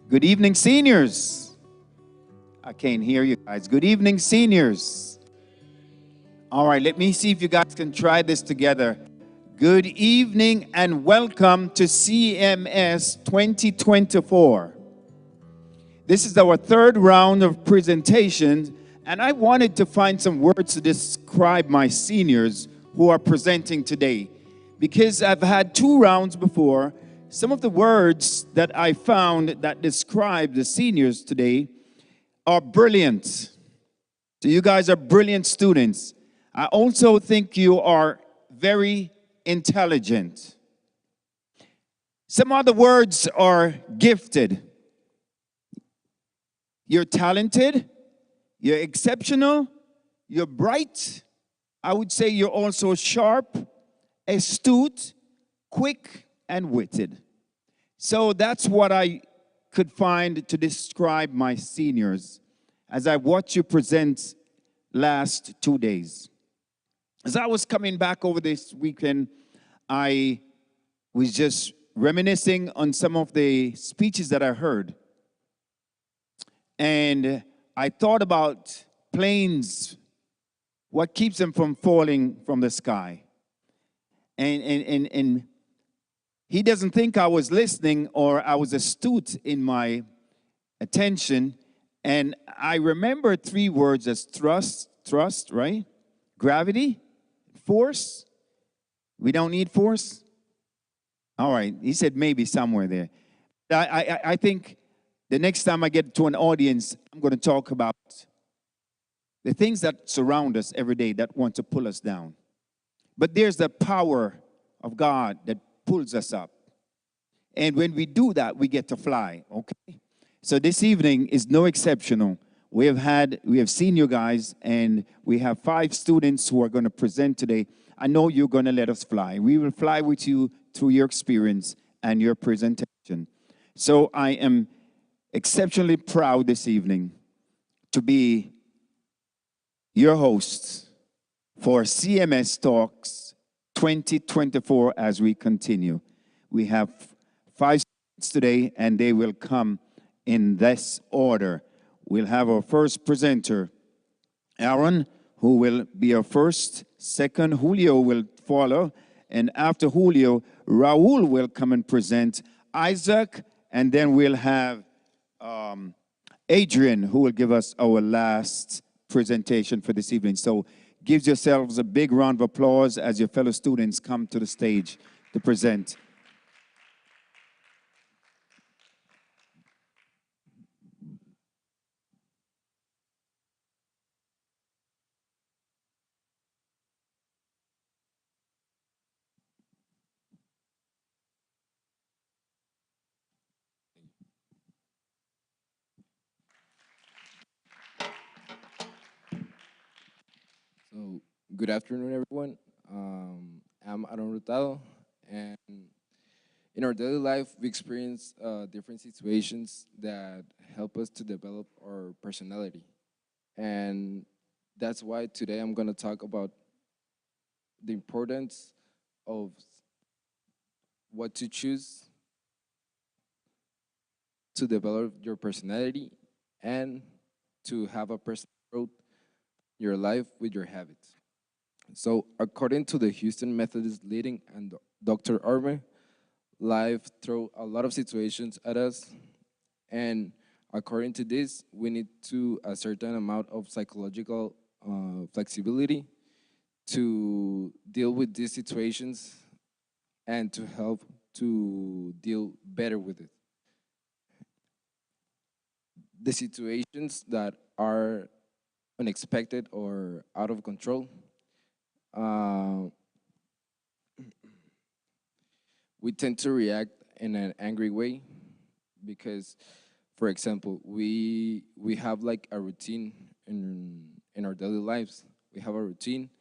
Good evening, seniors. I can't hear you guys. Good evening, seniors. All right, let me see if you guys can try this together. Good evening and welcome to CMS 2024. This is our third round of presentations, and I wanted to find some words to describe my seniors who are presenting today. Because I've had two rounds before, some of the words that I found that describe the seniors today are brilliant. So you guys are brilliant students. I also think you are very intelligent. Some other words are gifted. You're talented, you're exceptional, you're bright. I would say you're also sharp, astute, quick, and witted. So that's what I could find to describe my seniors as I watched you present last 2 days. As I was coming back over this weekend, I was just reminiscing on some of the speeches that I heard. And I thought about planes, what keeps them from falling from the sky. And he doesn't think I was listening or I was astute in my attention. And I remember three words as thrust, right? Gravity, force. We don't need force. All right, he said maybe somewhere there. I think the next time I get to an audience, I'm going to talk about the things that surround us every day that want to pull us down. But there's the power of God that pulls us up. And when we do that, we get to fly, okay? So this evening is no exceptional. We have seen you guys, and we have 5 students who are going to present today. I know you're going to let us fly. We will fly with you through your experience and your presentation. So I am exceptionally proud this evening to be your host for CMS Talks 2024 as we continue. We have 5 students today, and they will come in this order. We'll have our first presenter, Aaron, who will be our first. Second, Julio will follow. And after Julio, Raul will come and present. Isaac, and then we'll have Adrian, who will give us our last presentation for this evening. So give yourselves a big round of applause as your fellow students come to the stage to present. So, good afternoon, everyone. I'm Aaron Rutado, and in our daily life, we experience different situations that help us to develop our personality. And that's why today I'm going to talk about the importance of what to choose to develop your personality and to have a personal growth in your life with your habits. So, according to the Houston Methodist leading and Dr. Arme, life throw a lot of situations at us, and according to this, we need to a certain amount of psychological flexibility to deal with these situations and to help to deal better with it. The situations that are unexpected or out of control, uh, we tend to react in an angry way because, for example, we have like a routine in our daily lives. We have a routine,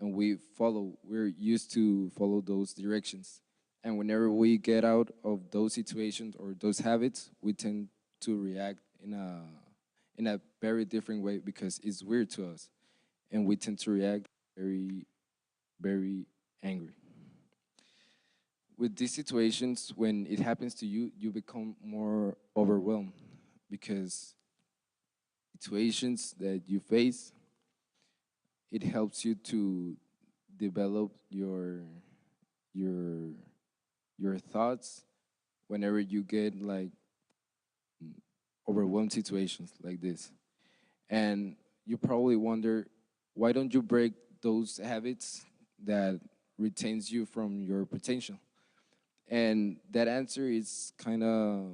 and we're used to follow those directions. And whenever we get out of those situations or those habits, we tend to react in a very different way because it's weird to us, and we tend to react very, very angry. with these situations, when it happens to you, you become more overwhelmed because situations that you face, it helps you to develop your your thoughts whenever you get like overwhelmed situations like this. And you probably wonder, why don't you break those habits that retains you from your potential? And that answer is kind of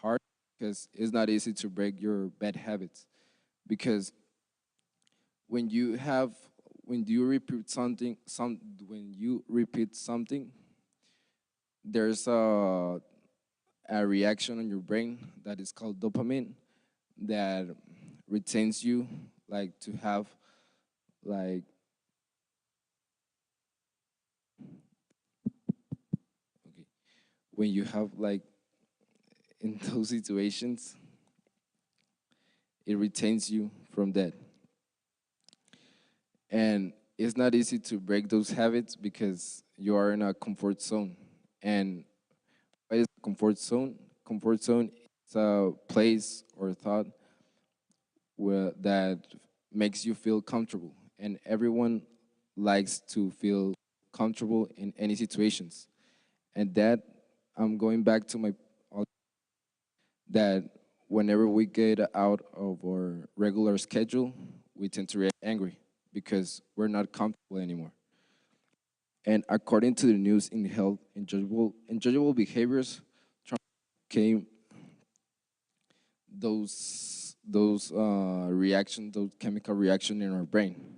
hard because it's not easy to break your bad habits. Because when you have when you repeat something when you repeat something, there's a reaction on your brain that is called dopamine that retains you like to have like okay, when you have like in those situations, it retains you from that. And it's not easy to break those habits because you are in a comfort zone. And what is a comfort zone? Comfort zone is a place or thought that makes you feel comfortable. And everyone likes to feel comfortable in any situations. And that, I'm going back to my that whenever we get out of our regular schedule, we tend to react angry because we're not comfortable anymore. And according to the news in health, enjoyable behaviors came those chemical reaction in our brain.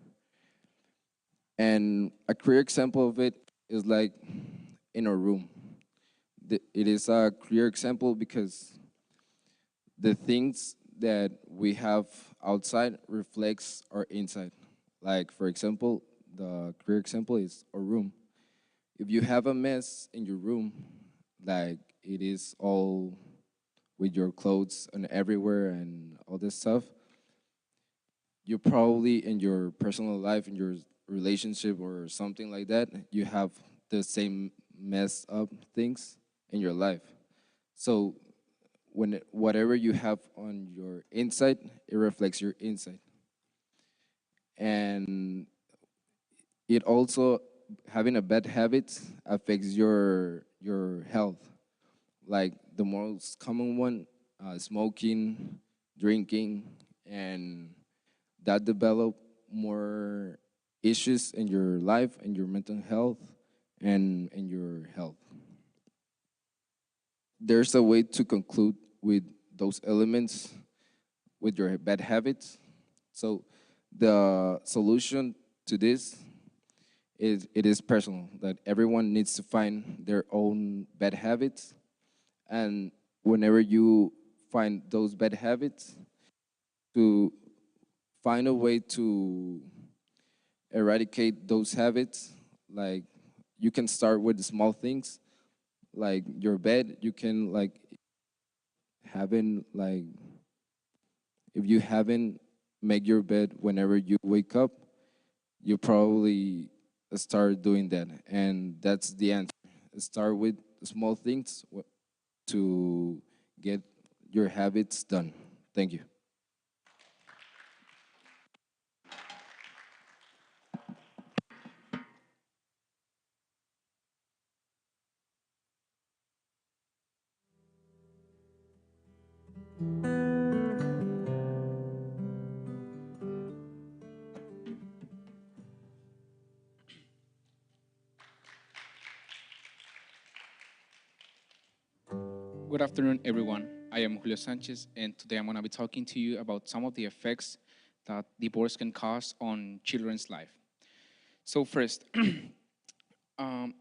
And a clear example of it is like in our room. It is a clear example because the things that we have outside reflects our inside. Like for example, the clear example is our room. If you have a mess in your room, like it is all with your clothes and everywhere and all this stuff, you probably in your personal life, in your relationship or something like that, you have the same messed up things in your life. So whatever you have on your inside, it reflects your inside. And it also, having a bad habit affects your health. Like the most common one, smoking, drinking, and that develop more issues in your life and your mental health and in your health. There's a way to conclude with those elements with your bad habits. So the solution to this is it is personal, that everyone needs to find their own bad habits. And whenever you find those bad habits, to find a way to eradicate those habits. Like you can start with the small things, like your bed. You can like having like if you haven't make your bed whenever you wake up, you probably start doing that, and that's the answer. Start with small things to get your habits done. Thank you. Good afternoon, everyone. I am Julio Sanchez, and today I'm going to be talking to you about some of the effects that divorce can cause on children's life. So first, the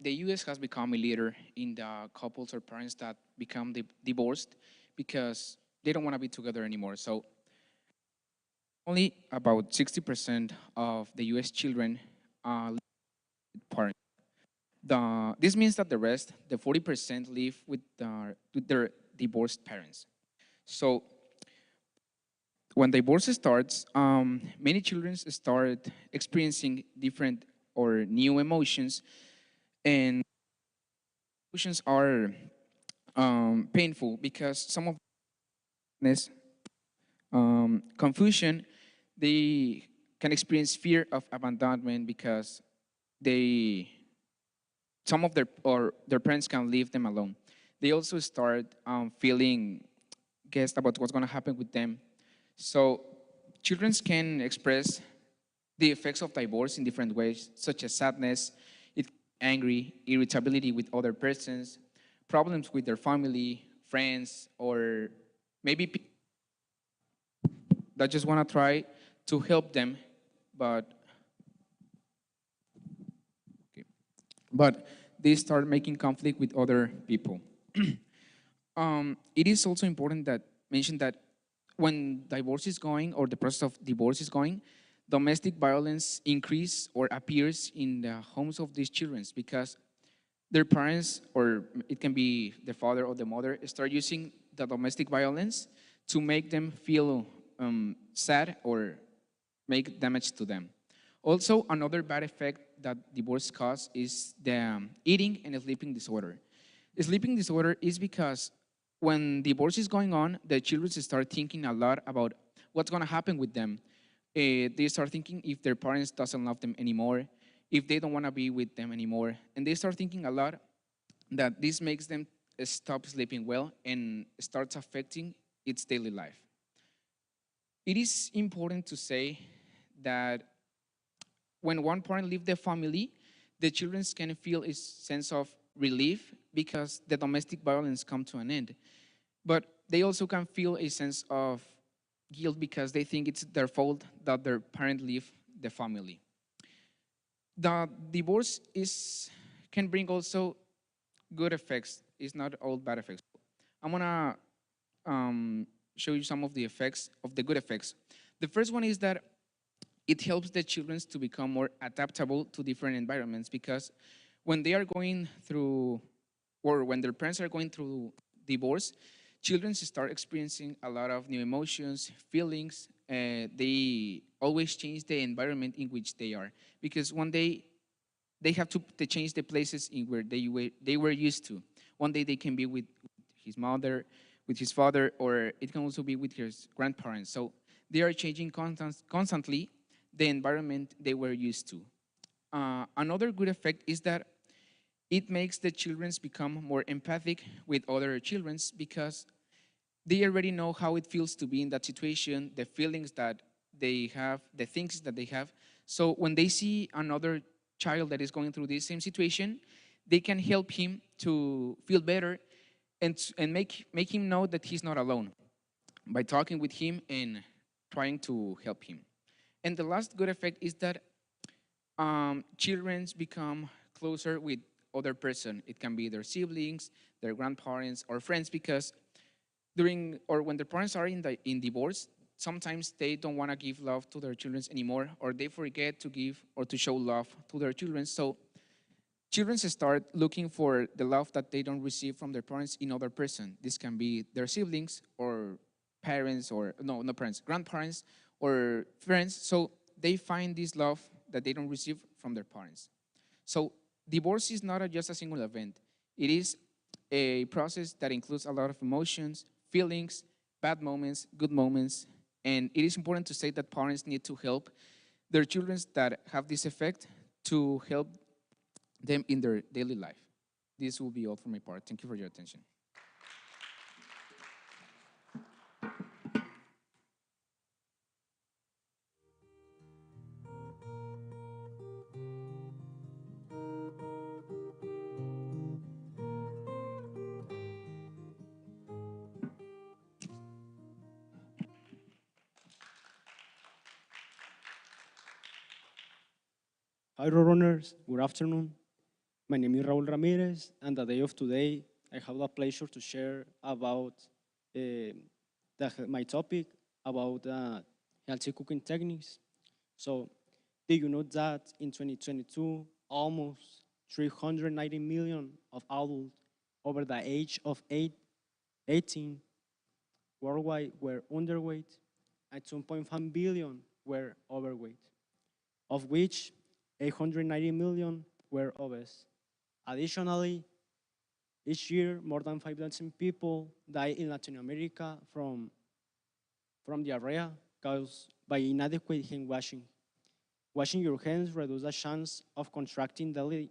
U.S. has become a leader in the couples or parents that become divorced because they don't want to be together anymore. So only about 60% of the U.S. children live with parents. This means that the rest, the 40%, live with their divorced parents. So when divorce starts, many children start experiencing different or new emotions, and Emotions are painful because some of this confusion, they can experience fear of abandonment because they some of their parents can leave them alone. They also start feeling guessed about what's going to happen with them. So children can express the effects of divorce in different ways, such as sadness, angry, irritability with other persons, problems with their family, friends, or maybe people that just want to try to help them, but okay, but they start making conflict with other people. It is also important that mention that when divorce is going or the process of divorce is going, domestic violence increase or appears in the homes of these children because their parents, or it can be the father or the mother, start using the domestic violence to make them feel sad or make damage to them. Also, another bad effect that divorce causes is the eating and sleeping disorder. Sleeping disorder is because when divorce is going on, the children start thinking a lot about what's going to happen with them. They start thinking if their parents doesn't love them anymore, if they don't want to be with them anymore, and they start thinking a lot that this makes them stop sleeping well and starts affecting its daily life. It is important to say that when one parent leaves the family, the children can feel a sense of relief because the domestic violence come to an end. But they also can feel a sense of guilt because they think it's their fault that their parent leave the family. The divorce is can bring also good effects. It's not all bad effects. I'm gonna um, show you some of the effects of the good effects. The first one is that it helps the children to become more adaptable to different environments because when they are going through or when their parents are going through divorce, children start experiencing a lot of new emotions, feelings. They always change the environment in which they are because one day they have to change the places in where they were used to. One day they can be with his mother, with his father, or it can also be with his grandparents. So they are changing constantly the environment they were used to. Another good effect is that it makes the children become more empathic with other children because they already know how it feels to be in that situation, the feelings that they have, the things that they have. So when they see another child that is going through this same situation, they can help him to feel better and make him know that he's not alone by talking with him and trying to help him. And the last good effect is that children become closer with other person. It can be their siblings, their grandparents, or friends because during or when their parents are in divorce, sometimes they don't want to give love to their children anymore, or they forget to give or to show love to their children. So children start looking for the love that they don't receive from their parents in other person. This can be their siblings or parents or no, not parents, grandparents or friends. So they find this love that they don't receive from their parents. So divorce is not just a single event. It is a process that includes a lot of emotions, feelings, bad moments, good moments, and it is important to say that parents need to help their children that have this effect to help them in their daily life. This will be all for my part. Thank you for your attention. Hi, Roadrunners. Good afternoon. My name is Raul Ramirez, and the day of today, I have the pleasure to share about my topic about healthy cooking techniques. So, did you know that in 2022, almost 390 million of adults over the age of 18 worldwide were underweight, and 2.5 billion were overweight, of which 890 million were obese. Additionally, Each year, more than 5,000 people die in Latin America from diarrhea caused by inadequate hand washing. Washing your hands reduces the chance of contracting deadly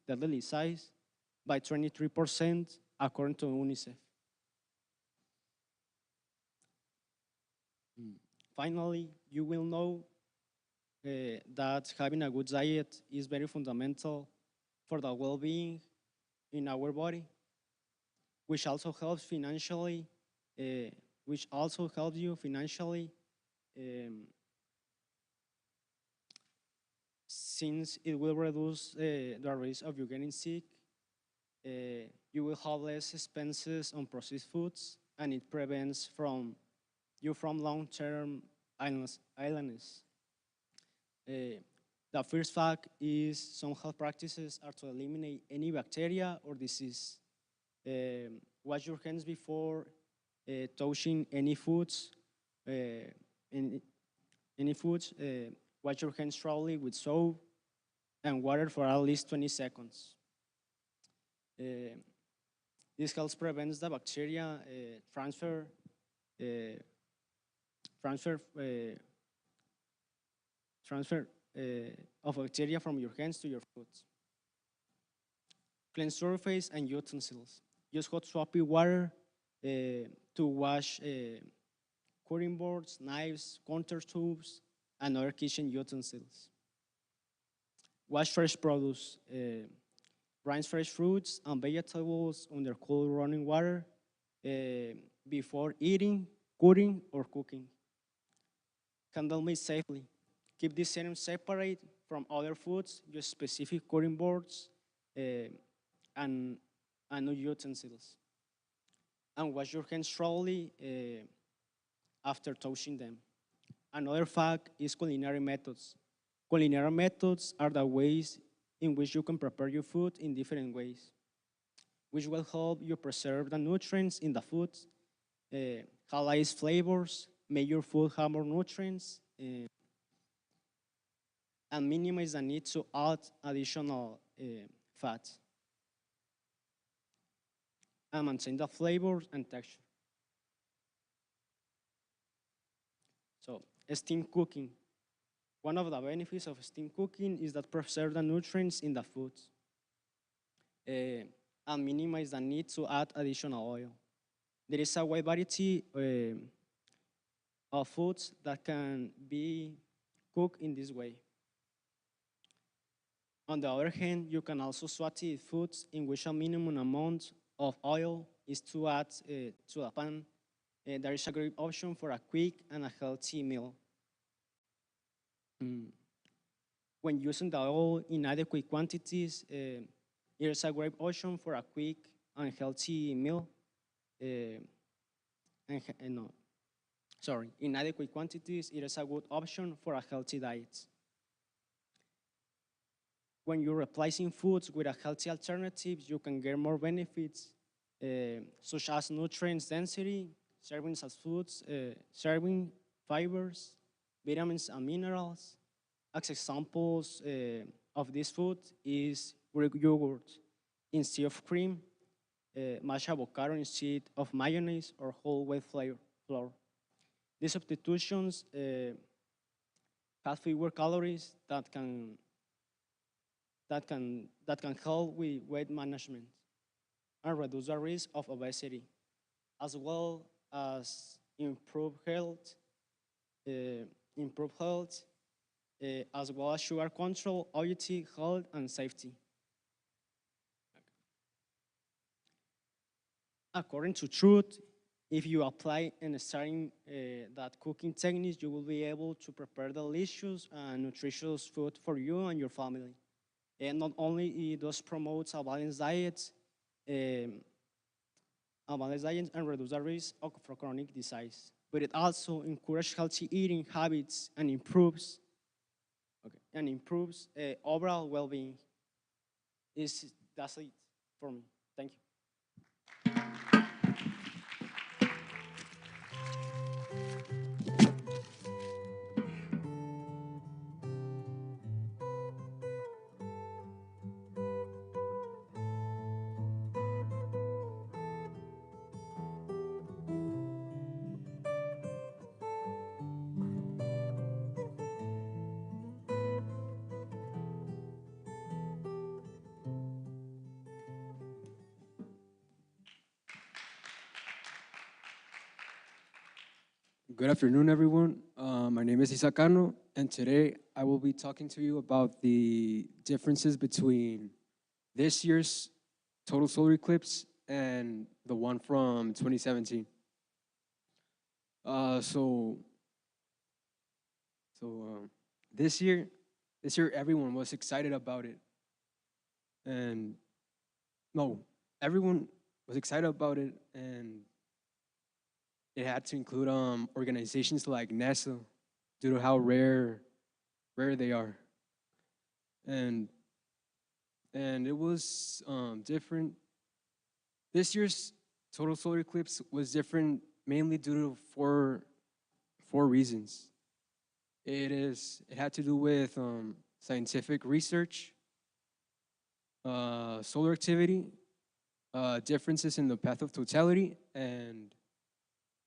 disease by 23%, according to UNICEF. Finally, you will know that having a good diet is very fundamental for the well-being in our body, which also helps financially, which also helps you financially, since it will reduce the risk of you getting sick. You will have less expenses on processed foods, and it prevents you from long-term illness. The first fact is some health practices are to eliminate any bacteria or disease. Wash your hands before touching any foods. Any foods. Wash your hands thoroughly with soap and water for at least 20 seconds. This helps prevent the bacteria transfer of bacteria from your hands to your food. Clean surface and utensils. Use hot soapy water to wash cutting boards, knives, counter tools, and other kitchen utensils. Wash fresh produce. Rinse fresh fruits and vegetables under cold running water before eating, cutting, or cooking. Handle meat safely. Keep these items separate from other foods, use specific cutting boards and no utensils. And wash your hands thoroughly after touching them. Another fact is culinary methods. Culinary methods are the ways in which you can prepare your food in different ways, which will help you preserve the nutrients in the food, highlight flavors, make your food have more nutrients, and minimize the need to add additional fat, and maintain the flavors and texture. So, steam cooking. One of the benefits of steam cooking is that preserve the nutrients in the food and minimize the need to add additional oil. There is a wide variety of foods that can be cooked in this way. On the other hand, you can also saute foods in which a minimum amount of oil is to add to the pan. There is a great option for a quick and a healthy meal. When using the oil in adequate quantities, it is a great option for a quick and healthy meal. In adequate quantities, it is a good option for a healthy diet. When you're replacing foods with a healthy alternatives, you can get more benefits, such as nutrients density, servings as foods, serving fibers, vitamins and minerals. As examples of this food is Greek yogurt instead of cream, mashed avocado instead of mayonnaise, or whole wheat flour. These substitutions have fewer calories that can help with weight management and reduce the risk of obesity, as well as improve health, as well as sugar control, obesity, health, and safety. According to Truth, if you apply and study that cooking techniques, you will be able to prepare delicious and nutritious food for you and your family. And not only it does promote a balanced diet and reduce the risk of chronic disease, but it also encourages healthy eating habits and improves overall well-being. That's it for me. Thank you. Good afternoon, everyone. My name is Isakano, and today I will be talking to you about the differences between this year's total solar eclipse and the one from 2017. Uh, so, so this year, everyone was excited about it, and no, everyone was excited about it, and it had to include organizations like NASA due to how rare they are, and it was different. This year's total solar eclipse was different mainly due to four reasons. It had to do with scientific research, solar activity, differences in the path of totality, and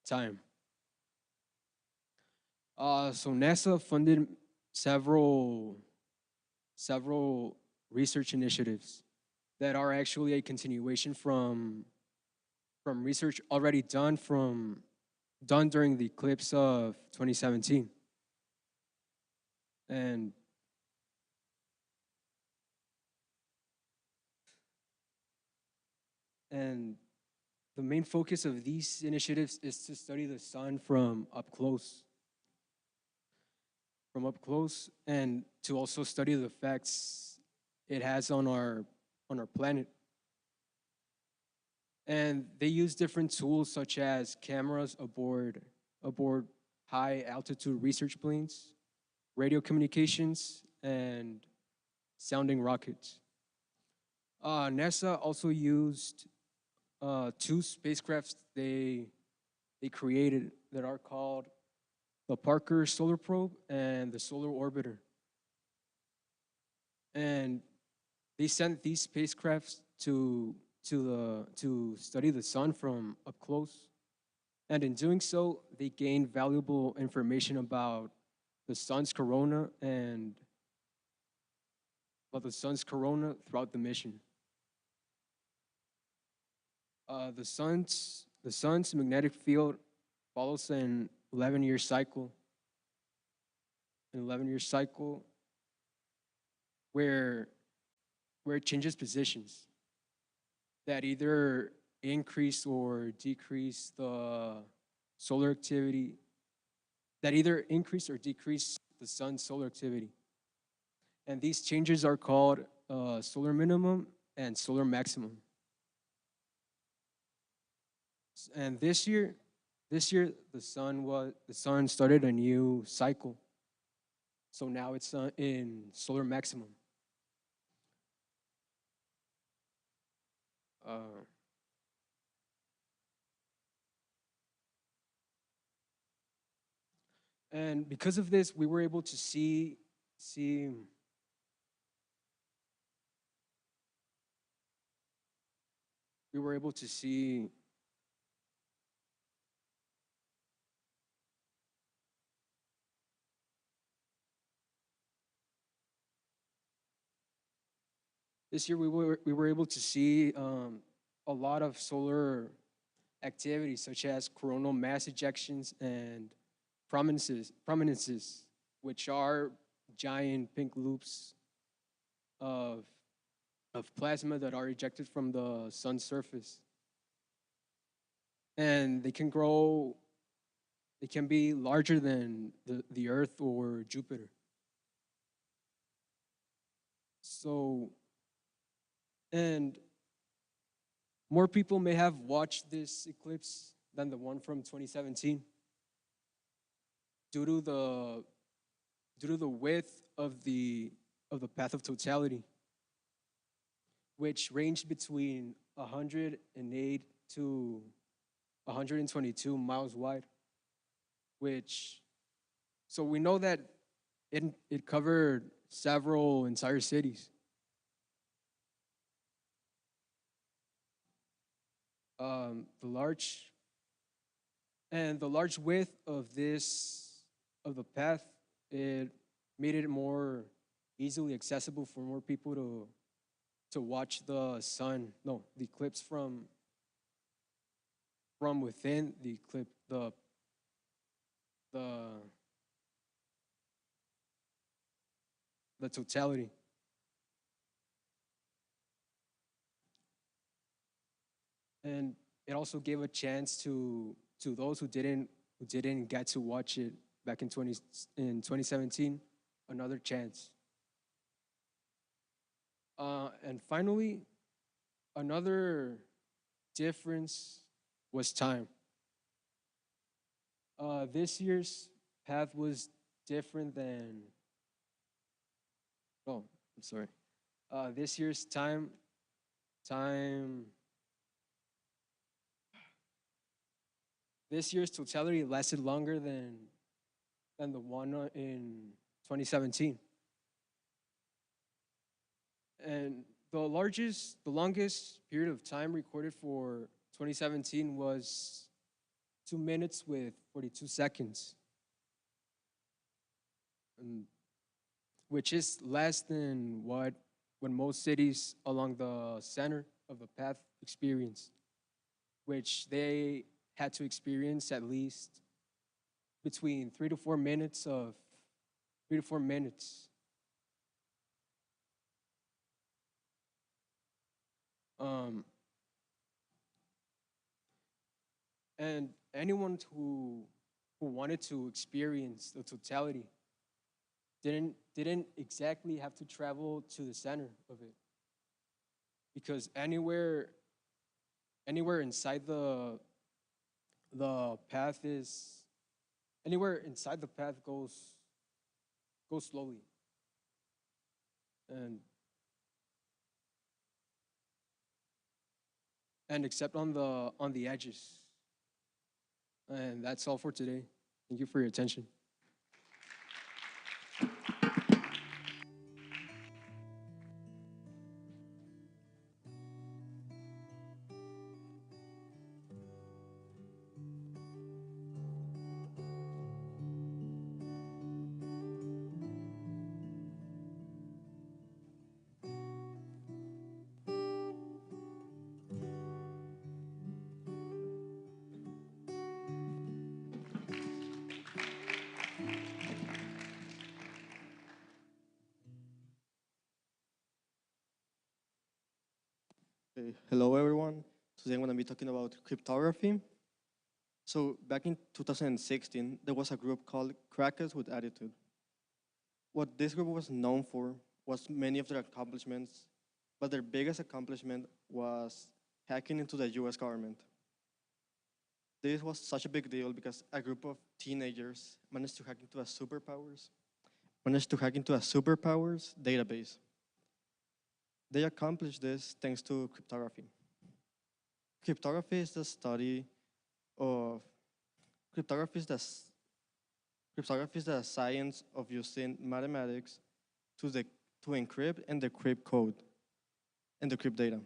time. So NASA funded several several research initiatives that are actually a continuation from research already done during the eclipse of 2017. And and the main focus of these initiatives is to study the sun from up close, and to also study the effects it has on our planet. And they use different tools such as cameras aboard high altitude research planes, radio communications, and sounding rockets. NASA also used two spacecrafts they created that are called the Parker Solar Probe and the Solar Orbiter. And they sent these spacecrafts to study the sun from up close. And in doing so, they gained valuable information the sun's corona and about the sun's corona throughout the mission. The sun's magnetic field follows an 11-year cycle. An 11-year cycle where it changes positions that either increase or decrease the solar activity, that either increase or decrease the sun's solar activity. And these changes are called solar minimum and solar maximum. And this year the sun started a new cycle. So now it's in solar maximum. Uh, and because of this, we were able to see we were able to see this year we were able to see a lot of solar activities such as coronal mass ejections and prominences, which are giant pink loops of plasma that are ejected from the sun's surface. And they can be larger than the Earth or Jupiter. So, and more people may have watched this eclipse than the one from 2017 due to the width of the path of totality, which ranged between 108 to 122 miles wide, which, so we know that it covered several entire cities. The large width of the path, it made it more easily accessible for more people to watch the eclipse from within the eclipse, the the totality. And it also gave a chance to those who didn't get to watch it back in 2017, another chance. And finally, another difference was time. This year's path was different than. Oh, I'm sorry. This year's time. This year's totality lasted longer than the one in 2017. And the longest period of time recorded for 2017 was 2 minutes with 42 seconds, and which is less than when most cities along the center of the path experienced, which they had to experience at least between 3 to 4 minutes. Um, and anyone who wanted to experience the totality didn't exactly have to travel to the center of it, because anywhere inside the path is anywhere inside the path goes slowly, and except on the edges. And that's all for today. Thank you for your attention. Hello, everyone. Today I'm going to be talking about cryptography. So, back in 2016, there was a group called Crackers with Attitude. What this group was known for was many of their accomplishments, but their biggest accomplishment was hacking into the US government. This was such a big deal because a group of teenagers managed to hack into a superpowers database. They accomplished this thanks to cryptography. Cryptography is the study of cryptography is the s- cryptography is the science of using mathematics to the to encrypt and decrypt code and decrypt data.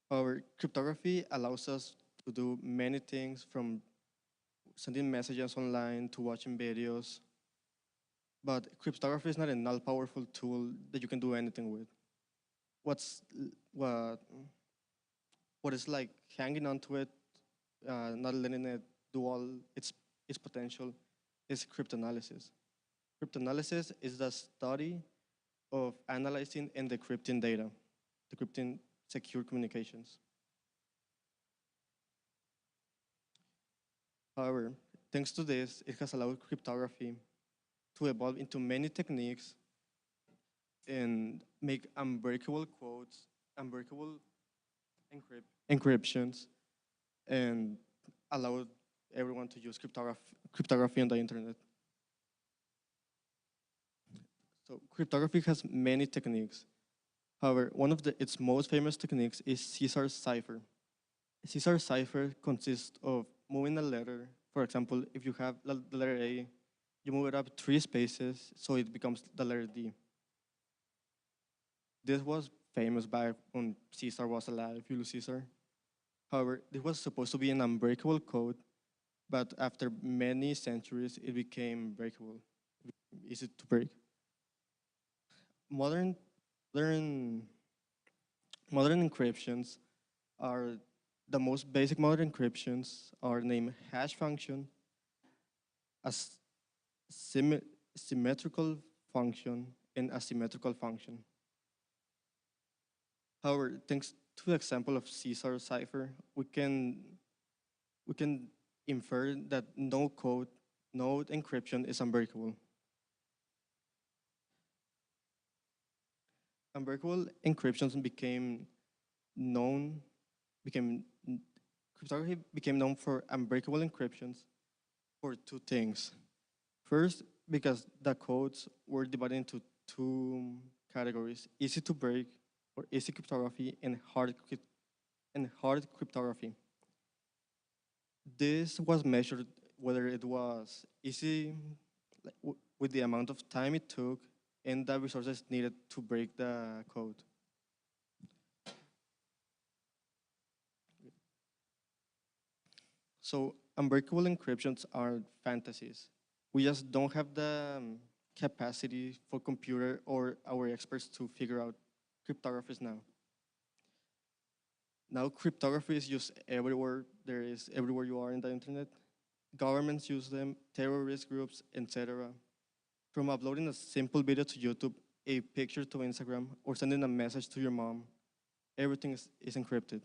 However, cryptography allows us to do many things from sending messages online to watching videos, but cryptography is not an all-powerful tool that you can do anything with. What's what what is like hanging on to it, not letting it do all its potential, is cryptanalysis. Cryptanalysis is the study of analyzing and decrypting data, decrypting secure communications. However, thanks to this, it has allowed cryptography to evolve into many techniques and make unbreakable codes, unbreakable encryptions, and allow everyone to use cryptography on the internet. So cryptography has many techniques. However, one of its most famous techniques is Caesar cipher. Caesar cipher consists of moving a letter. For example, if you have the letter A, you move it up 3 spaces so it becomes the letter D. This was famous back when Caesar was alive, Julius Caesar. However, this was supposed to be an unbreakable code, but after many centuries, it became breakable, easy to break. Modern modern modern encryptions are The most basic modern encryptions are named hash function, a symmetrical function, and asymmetrical function. However, thanks to the example of Caesar cipher, we can infer that node encryption is unbreakable. Unbreakable encryptions known became cryptography became known for unbreakable encryptions for two things. First, because the codes were divided into two categories: easy to break or easy cryptography and hard cryptography. This was measured whether it was easy with the amount of time it took and the resources needed to break the code. So unbreakable encryptions are fantasies. We just don't have the capacity for computer or our experts to figure out cryptographies now. Now cryptography is used everywhere. There is everywhere you are in the internet. Governments use them, terrorist groups, etc. From uploading a simple video to YouTube, a picture to Instagram, or sending a message to your mom, everything is encrypted.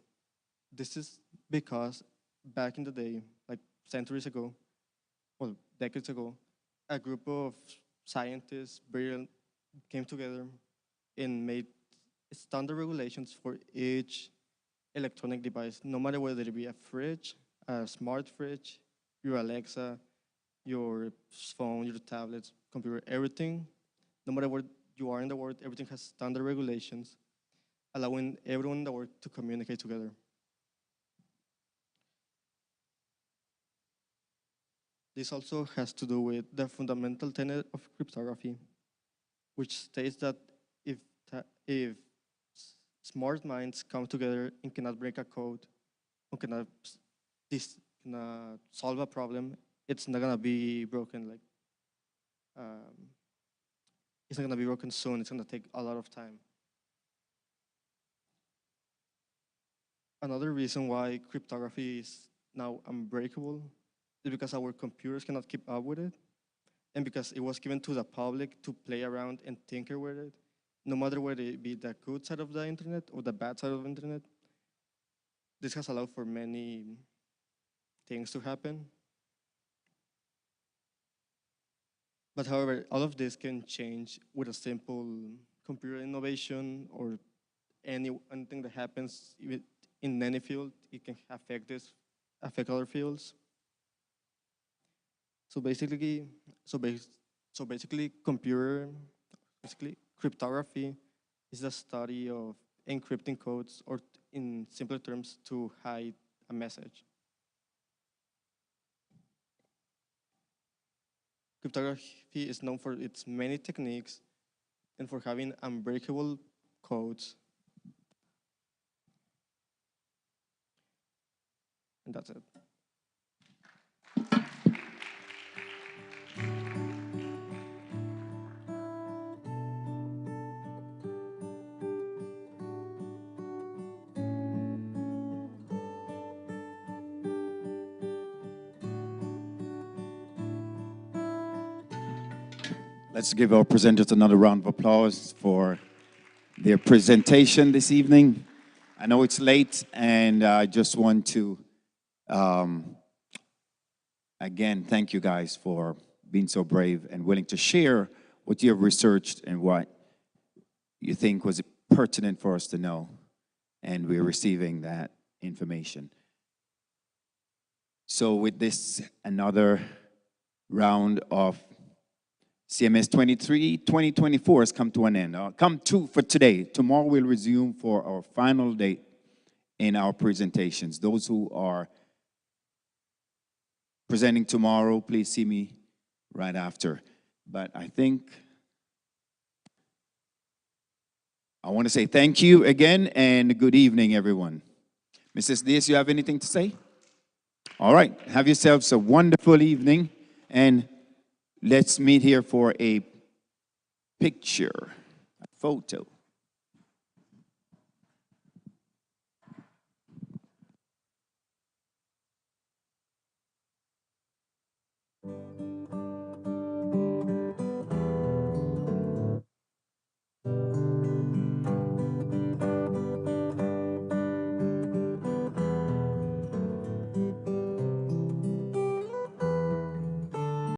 This is because back in the day, like centuries ago, well, decades ago, a group of scientists, brilliant, came together and made standard regulations for each electronic device, no matter whether it be a fridge, a smart fridge, your Alexa, your phone, your tablets, computer, everything, no matter where you are in the world, everything has standard regulations, allowing everyone in the world to communicate together. This also has to do with the fundamental tenet of cryptography, which states that if smart minds come together and cannot break a code or cannot solve a problem, it's not gonna be broken. It's not gonna be broken soon. It's gonna take a lot of time. Another reason why cryptography is now unbreakable is because our computers cannot keep up with it, and because it was given to the public to play around and tinker with it, no matter whether it be the good side of the internet or the bad side of the internet. This has allowed for many things to happen. But however, all of this can change with a simple computer innovation or anything that happens in any field. It can affect other fields. So basically, cryptography is the study of encrypting codes, or in simpler terms, to hide a message. Cryptography is known for its many techniques and for having unbreakable codes. And that's it. Let's give our presenters another round of applause for their presentation this evening. I know it's late, and I just want to, again, thank you guys for being so brave and willing to share what you have researched and what you think was pertinent for us to know. And we're receiving that information. So with this, another round of CMS 2024 has come to an end. For today. Tomorrow we'll resume for our final date in our presentations. Those who are presenting tomorrow, please see me right after. But I think I want to say thank you again and good evening, everyone. Mrs. Diaz, you have anything to say? All right, have yourselves a wonderful evening, and let's meet here for a picture, a photo.